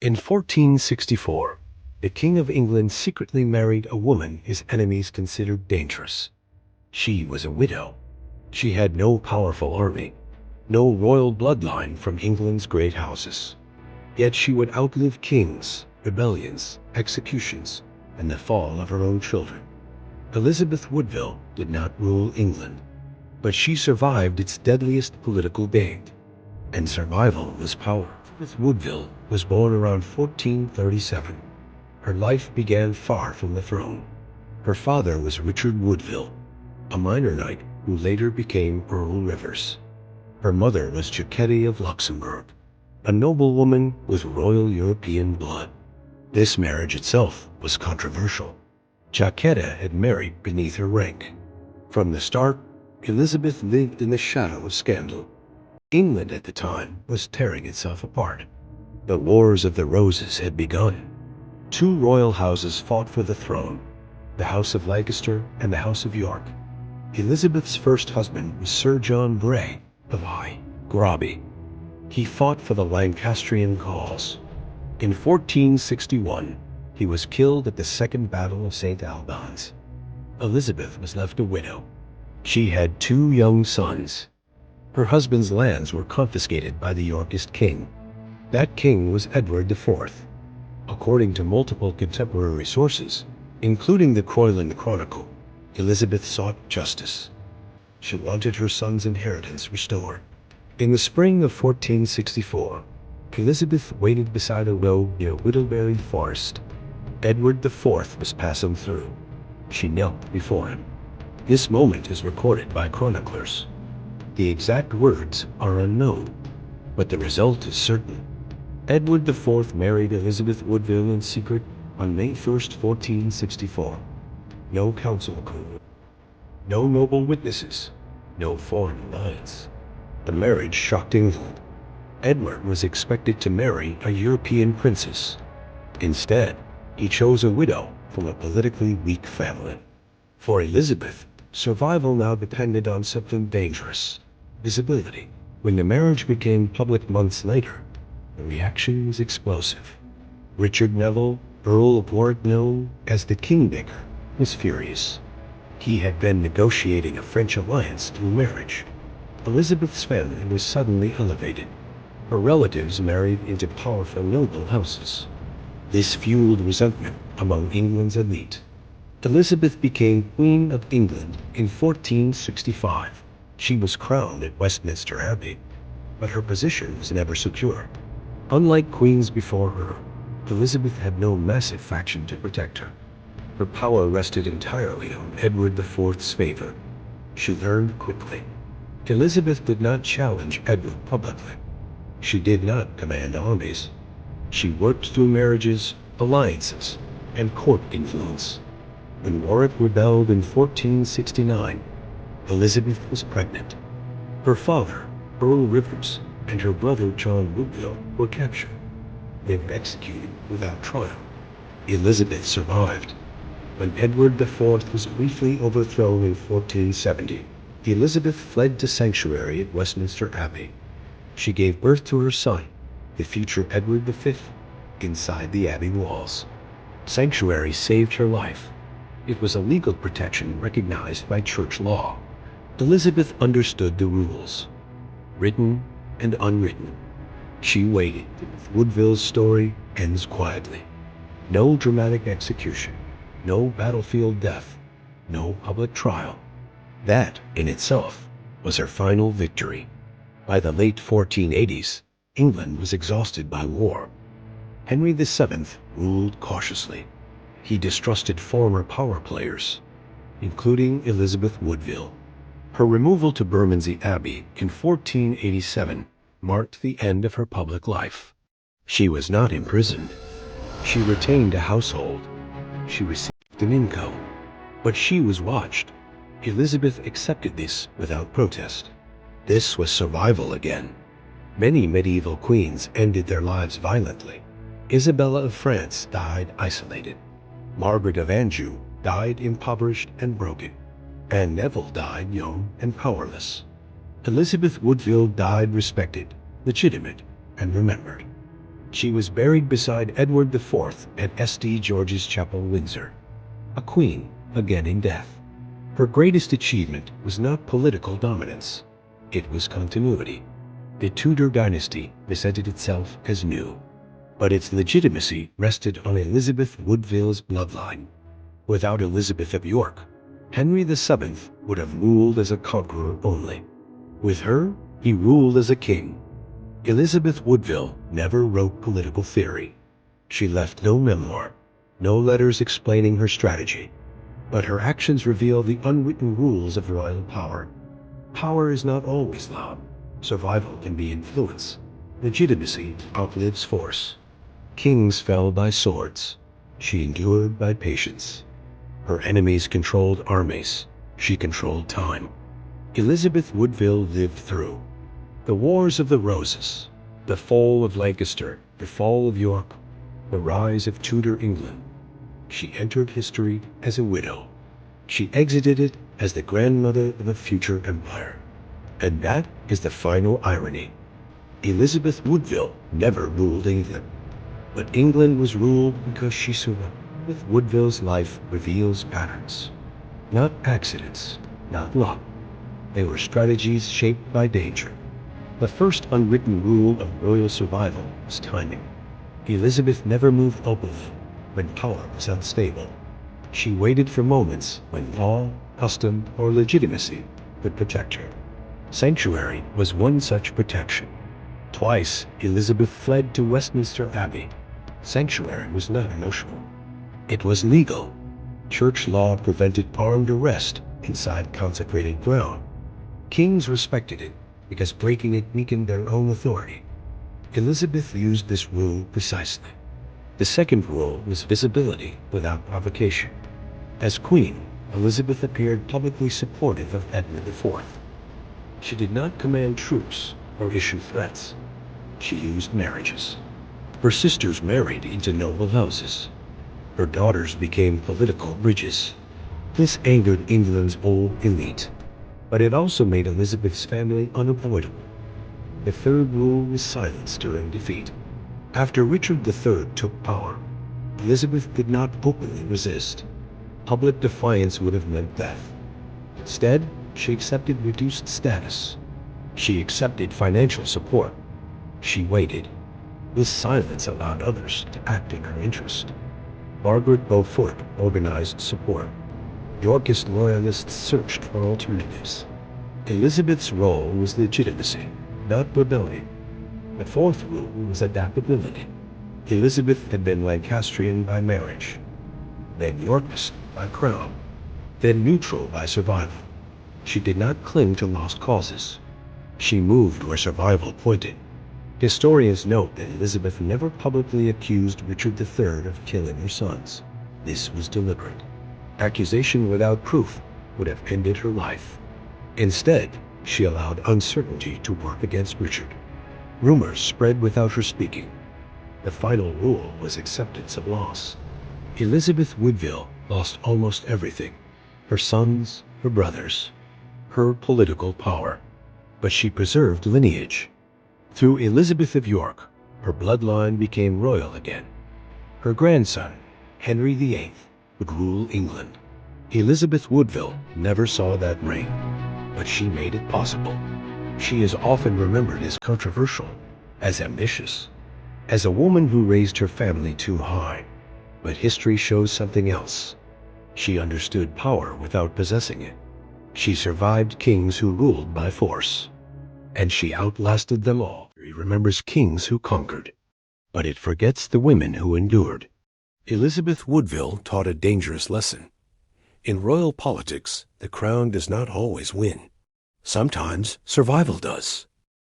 In 1464, the King of England secretly married a woman his enemies considered dangerous. She was a widow. She had no powerful army, no royal bloodline from England's great houses. Yet she would outlive kings, rebellions, executions, and the fall of her own children. Elizabeth Woodville did not rule England, but she survived its deadliest political date. And survival was power. Elizabeth Woodville was born around 1437. Her life began far from the throne. Her father was Richard Woodville, a minor knight who later became Earl Rivers. Her mother was Jacquette of Luxembourg, a noblewoman with royal European blood. This marriage itself was controversial. Jacquette had married beneath her rank. From the start, Elizabeth lived in the shadow of scandal. England at the time was tearing itself apart. The Wars of the Roses had begun. Two royal houses fought for the throne, the House of Lancaster and the House of York. Elizabeth's first husband was Sir John Bray of High Groby. He fought for the Lancastrian cause. In 1461, he was killed at the Second Battle of St. Albans. Elizabeth was left a widow. She had two young sons. Her husband's lands were confiscated by the Yorkist king. That king was Edward IV. According to multiple contemporary sources, including the Croyland Chronicle, Elizabeth sought justice. She wanted her son's inheritance restored. In the spring of 1464, Elizabeth waited beside a road near Whittleberry Forest. Edward IV was passing through. She knelt before him. This moment is recorded by chroniclers. The exact words are unknown, but the result is certain. Edward IV married Elizabeth Woodville in secret on May 1, 1464. No council occurred. No noble witnesses. No foreign alliance. The marriage shocked England. Edward was expected to marry a European princess. Instead, he chose a widow from a politically weak family. For Elizabeth, survival now depended on something dangerous: visibility. When the marriage became public months later, the reaction was explosive. Richard Neville, Earl of Warwick, known as the Kingmaker, was furious. He had been negotiating a French alliance through marriage. Elizabeth's family was suddenly elevated. Her relatives married into powerful noble houses. This fueled resentment among England's elite. Elizabeth became Queen of England in 1465. She was crowned at Westminster Abbey, but her position was never secure. Unlike queens before her, Elizabeth had no massive faction to protect her. Her power rested entirely on Edward IV's favor. She learned quickly. Elizabeth did not challenge Edward publicly. She did not command armies. She worked through marriages, alliances, and court influence. When Warwick rebelled in 1469, Elizabeth was pregnant. Her father, Earl Rivers, and her brother John Woodville were captured. They were executed without trial. Elizabeth survived. When Edward IV was briefly overthrown in 1470, Elizabeth fled to sanctuary at Westminster Abbey. She gave birth to her son, the future Edward V, inside the abbey walls. Sanctuary saved her life. It was a legal protection recognized by church law. Elizabeth understood the rules, written and unwritten. She waited. Woodville's story ends quietly. No dramatic execution, no battlefield death, no public trial. That, in itself, was her final victory. By the late 1480s, England was exhausted by war. Henry VII ruled cautiously. He distrusted former power players, including Elizabeth Woodville. Her removal to Bermondsey Abbey in 1487 marked the end of her public life. She was not imprisoned. She retained a household. She received an income. But she was watched. Elizabeth accepted this without protest. This was survival again. Many medieval queens ended their lives violently. Isabella of France died isolated. Margaret of Anjou died impoverished and broken. Anne Neville died young and powerless. Elizabeth Woodville died respected, legitimate, and remembered. She was buried beside Edward IV at St. George's Chapel, Windsor. A queen, again in death. Her greatest achievement was not political dominance. It was continuity. The Tudor dynasty presented itself as new, but its legitimacy rested on Elizabeth Woodville's bloodline. Without Elizabeth of York, Henry VII would have ruled as a conqueror only. With her, he ruled as a king. Elizabeth Woodville never wrote political theory. She left no memoir, no letters explaining her strategy. But her actions reveal the unwritten rules of royal power. Power is not always loud. Survival can be influence. Legitimacy outlives force. Kings fell by swords. She endured by patience. Her enemies controlled armies. She controlled time. Elizabeth Woodville lived through the Wars of the Roses, the fall of Lancaster, the fall of York, the rise of Tudor England. She entered history as a widow. She exited it as the grandmother of a future empire. And that is the final irony. Elizabeth Woodville never ruled England, but England was ruled because she survived. Elizabeth Woodville's life reveals patterns, not accidents, not luck. They were strategies shaped by danger. The first unwritten rule of royal survival was timing. Elizabeth never moved openly when power was unstable. She waited for moments when law, custom, or legitimacy could protect her. Sanctuary was one such protection. Twice, Elizabeth fled to Westminster Abbey. Sanctuary was not emotional. It was legal. Church law prevented armed arrest inside consecrated ground. Kings respected it because breaking it weakened their own authority. Elizabeth used this rule precisely. The second rule was visibility without provocation. As queen, Elizabeth appeared publicly supportive of Edward IV. She did not command troops or issue threats. She used marriages. Her sisters married into noble houses. Her daughters became political bridges. This angered England's old elite, but it also made Elizabeth's family unavoidable. The third rule was silence during defeat. After Richard III took power, Elizabeth did not openly resist. Public defiance would have meant death. Instead, she accepted reduced status. She accepted financial support. She waited. This silence allowed others to act in her interest. Margaret Beaufort organized support. Yorkist loyalists searched for alternatives. Elizabeth's role was legitimacy, not rebellion. The fourth rule was adaptability. Elizabeth had been Lancastrian by marriage, then Yorkist by crown, then neutral by survival. She did not cling to lost causes. She moved where survival pointed. Historians note that Elizabeth never publicly accused Richard III of killing her sons. This was deliberate. Accusation without proof would have ended her life. Instead, she allowed uncertainty to work against Richard. Rumors spread without her speaking. The final rule was acceptance of loss. Elizabeth Woodville lost almost everything: her sons, her brothers, her political power. But she preserved lineage. Through Elizabeth of York, her bloodline became royal again. Her grandson, Henry VIII, would rule England. Elizabeth Woodville never saw that reign, but she made it possible. She is often remembered as controversial, as ambitious, as a woman who raised her family too high. But history shows something else. She understood power without possessing it. She survived kings who ruled by force, and she outlasted them all. She remembers kings who conquered, but it forgets the women who endured. Elizabeth Woodville taught a dangerous lesson. In royal politics, the crown does not always win. Sometimes survival does.